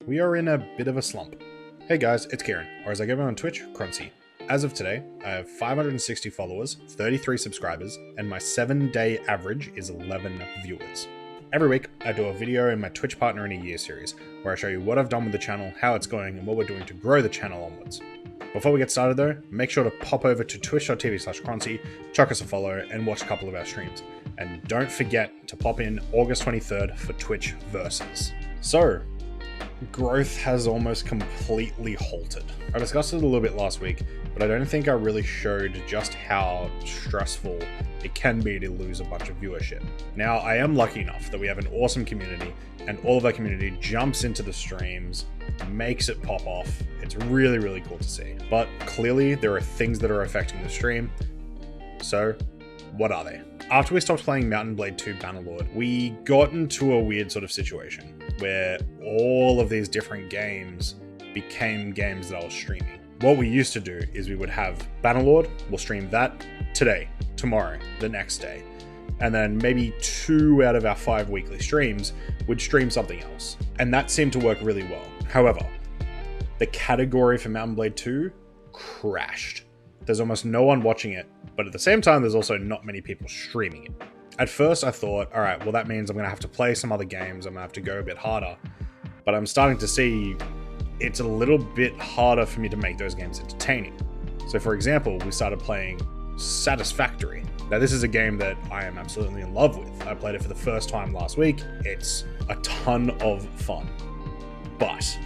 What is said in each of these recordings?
We are in a bit of a slump. Hey guys, it's Kieran, or as I go on Twitch, Croncy. As of today, I have 560 followers, 33 subscribers, and my 7-day average is 11 viewers. Every week, I do a video in my Twitch Partner in a Year series, where I show you what I've done with the channel, how it's going, and what we're doing to grow the channel onwards. Before we get started though, make sure to pop over to twitch.tv/Croncy, chuck us a follow, and watch a couple of our streams. And don't forget to pop in August 23rd for Twitch Versus. So, growth has almost completely halted. I discussed it a little bit last week, but I don't think I really showed just how stressful it can be to lose a bunch of viewership. Now, I am lucky enough that we have an awesome community, and all of our community jumps into the streams, makes it pop off. It's really, really cool to see. But clearly, there are things that are affecting the stream. So, what are they? After we stopped playing Mountain Blade 2 Bannerlord, we got into a weird sort of situation where all of these different games became games that I was streaming. What we used to do is we would have Bannerlord, we'll stream that today, tomorrow, the next day. And then maybe 2 out of our 5 weekly streams would stream something else. And that seemed to work really well. However, the category for Mountain Blade 2 crashed. There's almost no one watching it, but at the same time, there's also not many people streaming it. At first, I thought, all right, well, that means I'm going to have to play some other games. I'm going to have to go a bit harder. But I'm starting to see it's a little bit harder for me to make those games entertaining. So, for example, we started playing Satisfactory. Now, this is a game that I am absolutely in love with. I played it for the first time last week. It's a ton of fun. But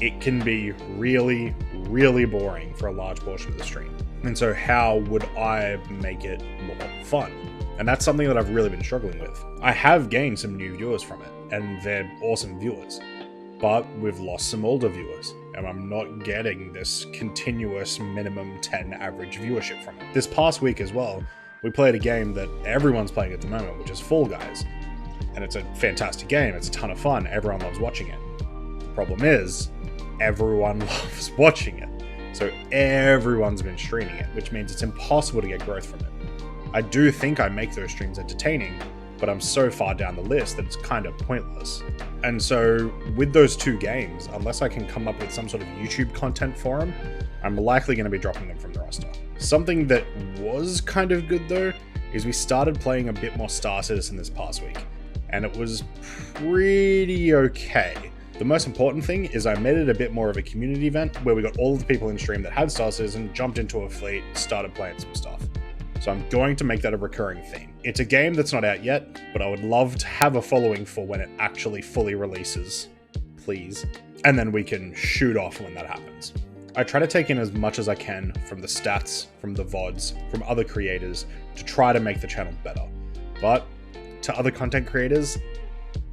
it can be really, really boring for a large portion of the stream. And so how would I make it more fun? And that's something that I've really been struggling with. I have gained some new viewers from it, and they're awesome viewers. But we've lost some older viewers, and I'm not getting this continuous minimum 10 average viewership from it. This past week as well, we played a game that everyone's playing at the moment, which is Fall Guys. And it's a fantastic game, it's a ton of fun, everyone loves watching it. The problem is, everyone loves watching it. So everyone's been streaming it, which means it's impossible to get growth from it. I do think I make those streams entertaining, but I'm so far down the list that it's kind of pointless. And so with those 2 games, unless I can come up with some sort of YouTube content for them, I'm likely going to be dropping them from the roster. Something that was kind of good though, is we started playing a bit more Star Citizen this past week, and it was pretty okay. The most important thing is I made it a bit more of a community event where we got all of the people in stream that had Star Citizen, jumped into a fleet, started playing some stuff. So I'm going to make that a recurring theme. It's a game that's not out yet, but I would love to have a following for when it actually fully releases. Please. And then we can shoot off when that happens. I try to take in as much as I can from the stats, from the VODs, from other creators to try to make the channel better. But to other content creators,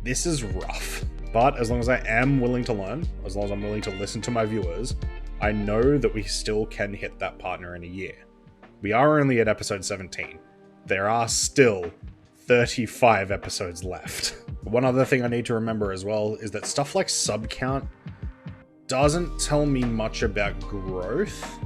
this is rough. But as long as I am willing to learn, as long as I'm willing to listen to my viewers, I know that we still can hit that partner in a year. We are only at episode 17. There are still 35 episodes left. One other thing I need to remember as well is that stuff like sub count doesn't tell me much about growth.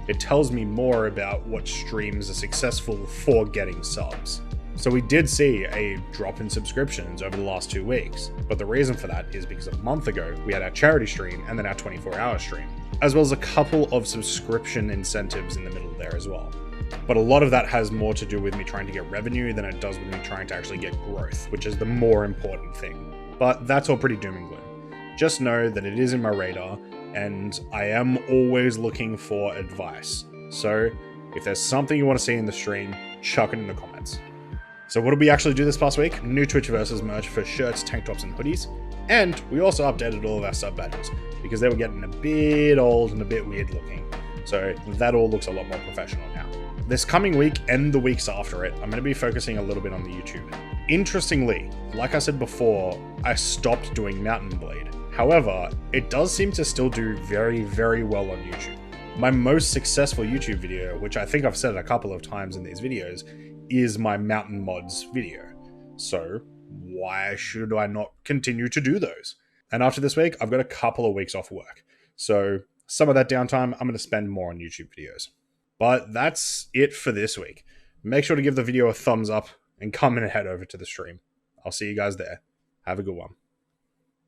It tells me more about what streams are successful for getting subs. So we did see a drop in subscriptions over the last 2 weeks, but the reason for that is because a month ago we had our charity stream and then our 24-hour stream, as well as a couple of subscription incentives in the middle there as well. But a lot of that has more to do with me trying to get revenue than it does with me trying to actually get growth, which is the more important thing. But that's all pretty doom and gloom. Just know that it is in my radar, and I am always looking for advice. So if there's something you want to see in the stream, chuck it in the comments. So what did we actually do this past week? New Twitch Versus merch for shirts, tank tops, and hoodies. And we also updated all of our sub badges because they were getting a bit old and a bit weird looking. So that all looks a lot more professional now. This coming week and the weeks after it, I'm going to be focusing a little bit on the YouTube. Interestingly, like I said before, I stopped doing Mountain Blade. However, it does seem to still do very, very well on YouTube. My most successful YouTube video, which I think I've said a couple of times in these videos, is my mountain mods video. So why should I not continue to do those? And after this week, I've got a couple of weeks off work. So some of that downtime, I'm going to spend more on YouTube videos. But that's it for this week. Make sure to give the video a thumbs up and come and head over to the stream. I'll see you guys there. Have a good one.